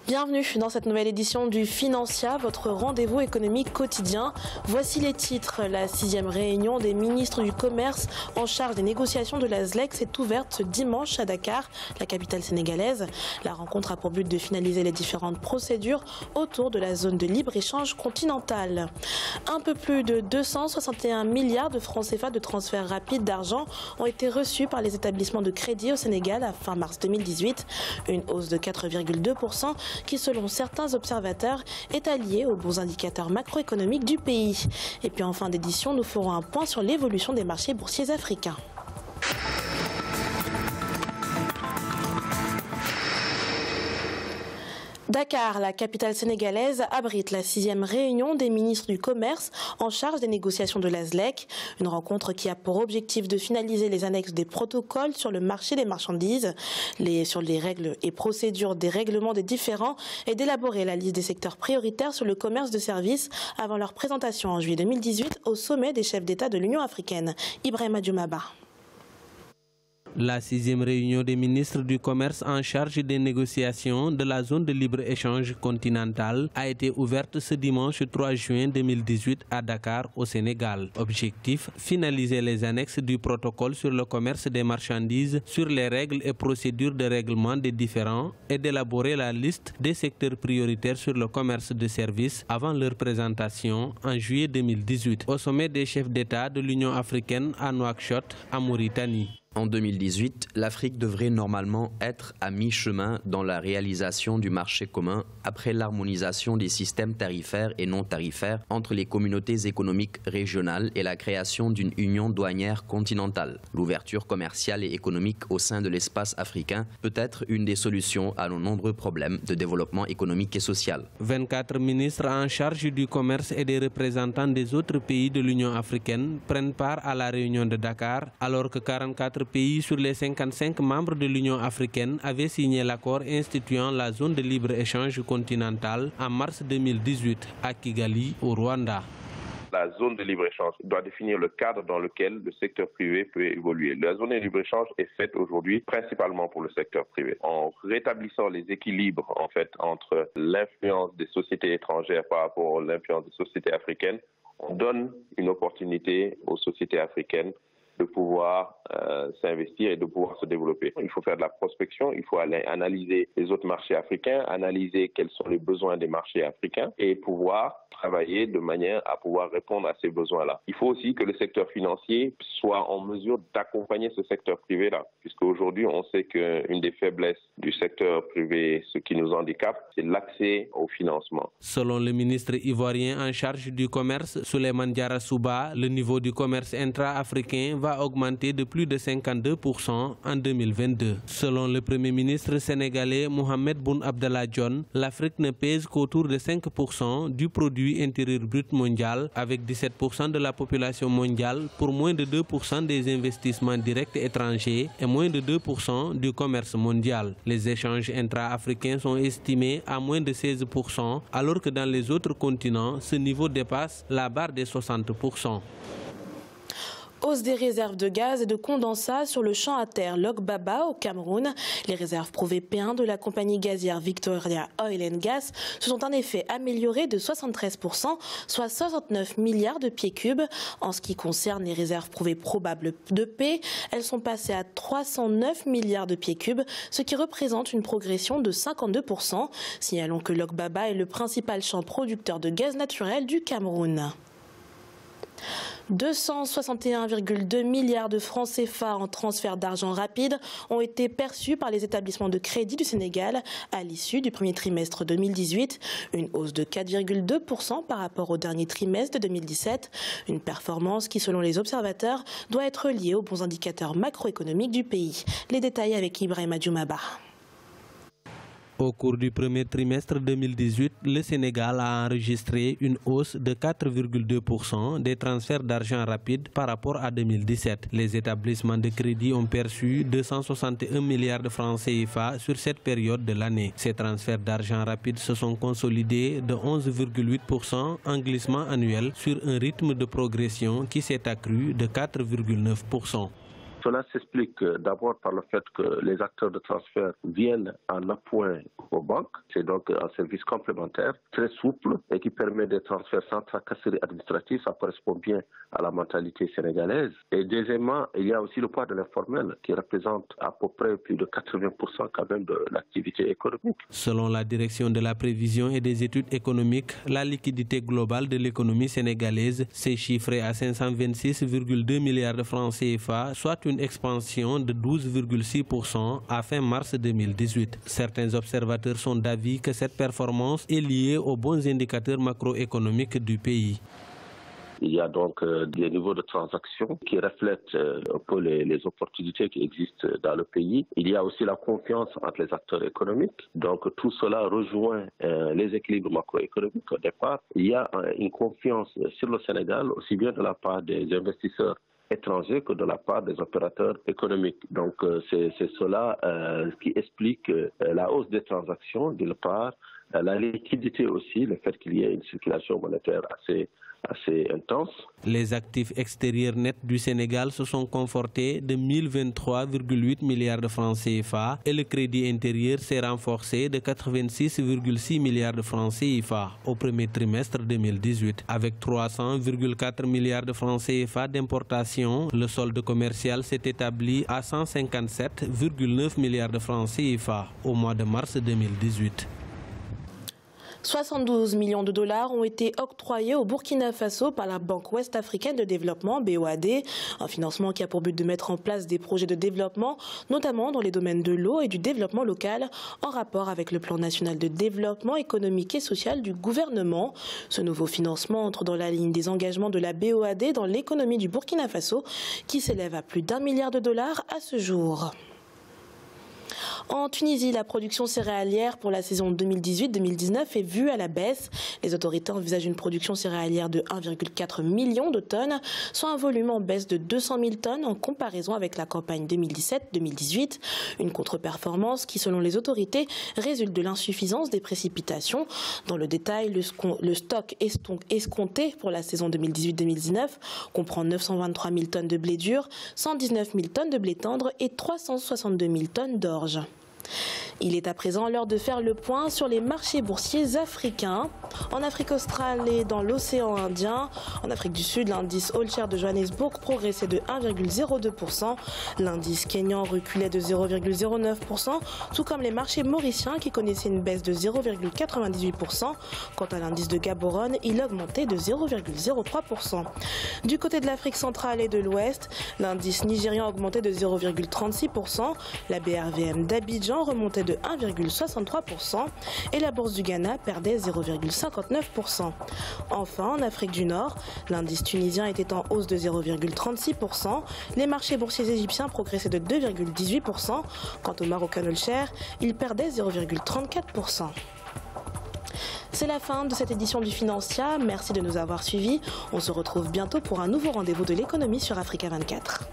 Bienvenue dans cette nouvelle édition du Financia, votre rendez-vous économique quotidien. Voici les titres. La 6e réunion des ministres du commerce en charge des négociations de la ZLEC s'est ouverte ce dimanche à Dakar, la capitale sénégalaise. La rencontre a pour but de finaliser les différentes procédures autour de la zone de libre-échange continentale. Un peu plus de 261 milliards de francs CFA de transferts rapides d'argent ont été reçus par les établissements de crédit au Sénégal à fin mars 2018, une hausse de 4,2%. Qui, selon certains observateurs, est allié aux bons indicateurs macroéconomiques du pays. Et puis en fin d'édition, nous ferons un point sur l'évolution des marchés boursiers africains. Dakar, la capitale sénégalaise, abrite la 6e réunion des ministres du commerce en charge des négociations de la ZLEC. Une rencontre qui a pour objectif de finaliser les annexes des protocoles sur le marché des marchandises, sur les règles et procédures des règlements des différends et d'élaborer la liste des secteurs prioritaires sur le commerce de services avant leur présentation en juillet 2018 au sommet des chefs d'État de l'Union africaine. Ibrahima Djoumaba. La 6e réunion des ministres du commerce en charge des négociations de la zone de libre-échange continentale a été ouverte ce dimanche 3 juin 2018 à Dakar, au Sénégal. Objectif, finaliser les annexes du protocole sur le commerce des marchandises, sur les règles et procédures de règlement des différends et d'élaborer la liste des secteurs prioritaires sur le commerce de services avant leur présentation en juillet 2018 au sommet des chefs d'État de l'Union africaine à Nouakchott, en Mauritanie. En 2018, l'Afrique devrait normalement être à mi-chemin dans la réalisation du marché commun après l'harmonisation des systèmes tarifaires et non tarifaires entre les communautés économiques régionales et la création d'une union douanière continentale. L'ouverture commerciale et économique au sein de l'espace africain peut être une des solutions à nos nombreux problèmes de développement économique et social. 24 ministres en charge du commerce et des représentants des autres pays de l'Union africaine prennent part à la réunion de Dakar, alors que 44 pays sur les 55 membres de l'Union africaine avaient signé l'accord instituant la zone de libre-échange continentale en mars 2018 à Kigali, au Rwanda. La zone de libre-échange doit définir le cadre dans lequel le secteur privé peut évoluer. La zone de libre-échange est faite aujourd'hui principalement pour le secteur privé. En rétablissant les équilibres entre l'influence des sociétés étrangères par rapport à l'influence des sociétés africaines, on donne une opportunité aux sociétés africaines de pouvoir s'investir et de pouvoir se développer. Il faut faire de la prospection, il faut aller analyser les autres marchés africains, analyser quels sont les besoins des marchés africains et pouvoir travailler de manière à pouvoir répondre à ces besoins-là. Il faut aussi que le secteur financier soit en mesure d'accompagner ce secteur privé-là, puisque aujourd'hui on sait qu'une des faiblesses du secteur privé, ce qui nous handicape, c'est l'accès au financement. Selon le ministre ivoirien en charge du commerce, Souleymane Diarra Souba, le niveau du commerce intra-africain va augmenter de plus de 52% en 2022. Selon le Premier ministre sénégalais Mohamed Boun Abdallah Dionne, l'Afrique ne pèse qu'autour de 5% du produit intérieur brut mondial, avec 17% de la population mondiale pour moins de 2% des investissements directs étrangers et moins de 2% du commerce mondial. Les échanges intra-africains sont estimés à moins de 16%, alors que dans les autres continents, ce niveau dépasse la barre des 60%. Hausse des réserves de gaz et de condensat sur le champ à terre Lok Baba au Cameroun. Les réserves prouvées P1 de la compagnie gazière Victoria Oil and Gas se sont en effet améliorées de 73%, soit 69 milliards de pieds cubes. En ce qui concerne les réserves prouvées probables de P, elles sont passées à 309 milliards de pieds cubes, ce qui représente une progression de 52%. Signalons que Lok Baba est le principal champ producteur de gaz naturel du Cameroun. 261,2 milliards de francs CFA en transfert d'argent rapide ont été perçus par les établissements de crédit du Sénégal à l'issue du premier trimestre 2018, une hausse de 4,2% par rapport au dernier trimestre de 2017, une performance qui, selon les observateurs, doit être liée aux bons indicateurs macroéconomiques du pays. Les détails avec Ibrahima Djoumaba. Au cours du premier trimestre 2018, le Sénégal a enregistré une hausse de 4,2% des transferts d'argent rapide par rapport à 2017. Les établissements de crédit ont perçu 261 milliards de francs CFA sur cette période de l'année. Ces transferts d'argent rapide se sont consolidés de 11,8% en glissement annuel sur un rythme de progression qui s'est accru de 4,9%. Cela s'explique d'abord par le fait que les acteurs de transfert viennent en appoint aux banques. C'est donc un service complémentaire, très souple et qui permet des transferts sans tracasserie administrative. Ça correspond bien à la mentalité sénégalaise. Et deuxièmement, il y a aussi le poids de l'informel qui représente à peu près plus de 80% quand même de l'activité économique. Selon la direction de la prévision et des études économiques, la liquidité globale de l'économie sénégalaise s'est chiffrée à 526,2 milliards de francs CFA, soit une expansion de 12,6% à fin mars 2018. Certains observateurs sont d'avis que cette performance est liée aux bons indicateurs macroéconomiques du pays. Il y a donc des niveaux de transactions qui reflètent un peu les opportunités qui existent dans le pays. Il y a aussi la confiance entre les acteurs économiques. Donc tout cela rejoint les équilibres macroéconomiques au départ. Il y a une confiance sur le Sénégal, aussi bien de la part des investisseurs étrangers que de la part des opérateurs économiques. Donc c'est cela qui explique la hausse des transactions d'une part, la liquidité aussi, le fait qu'il y ait une circulation monétaire assez intense. Les actifs extérieurs nets du Sénégal se sont confortés de 1023,8 milliards de francs CFA et le crédit intérieur s'est renforcé de 86,6 milliards de francs CFA au premier trimestre 2018. Avec 300,4 milliards de francs CFA d'importation, le solde commercial s'est établi à 157,9 milliards de francs CFA au mois de mars 2018. 72 millions de dollars ont été octroyés au Burkina Faso par la Banque ouest-africaine de développement, BOAD, un financement qui a pour but de mettre en place des projets de développement, notamment dans les domaines de l'eau et du développement local, en rapport avec le plan national de développement économique et social du gouvernement. Ce nouveau financement entre dans la ligne des engagements de la BOAD dans l'économie du Burkina Faso, qui s'élève à plus d'1 milliard de dollars à ce jour. En Tunisie, la production céréalière pour la saison 2018-2019 est vue à la baisse. Les autorités envisagent une production céréalière de 1,4 million de tonnes, soit un volume en baisse de 200 000 tonnes en comparaison avec la campagne 2017-2018. Une contre-performance qui, selon les autorités, résulte de l'insuffisance des précipitations. Dans le détail, le stock escompté pour la saison 2018-2019 comprend 923 000 tonnes de blé dur, 119 000 tonnes de blé tendre et 362 000 tonnes d'orge. Il est à présent l'heure de faire le point sur les marchés boursiers africains. En Afrique australe et dans l'océan Indien, en Afrique du Sud, l'indice All Share de Johannesburg progressait de 1,02%. L'indice kényan reculait de 0,09%, tout comme les marchés mauriciens qui connaissaient une baisse de 0,98%. Quant à l'indice de Gaborone, il augmentait de 0,03%. Du côté de l'Afrique centrale et de l'Ouest, l'indice nigérian augmentait de 0,36%. La BRVM d'Abidjan remontait de 1,63% et la bourse du Ghana perdait 0,59%. Enfin, en Afrique du Nord, l'indice tunisien était en hausse de 0,36%. Les marchés boursiers égyptiens progressaient de 2,18%. Quant au Marocain All Share, il perdait 0,34%. C'est la fin de cette édition du Financia. Merci de nous avoir suivis. On se retrouve bientôt pour un nouveau rendez-vous de l'économie sur Africa 24.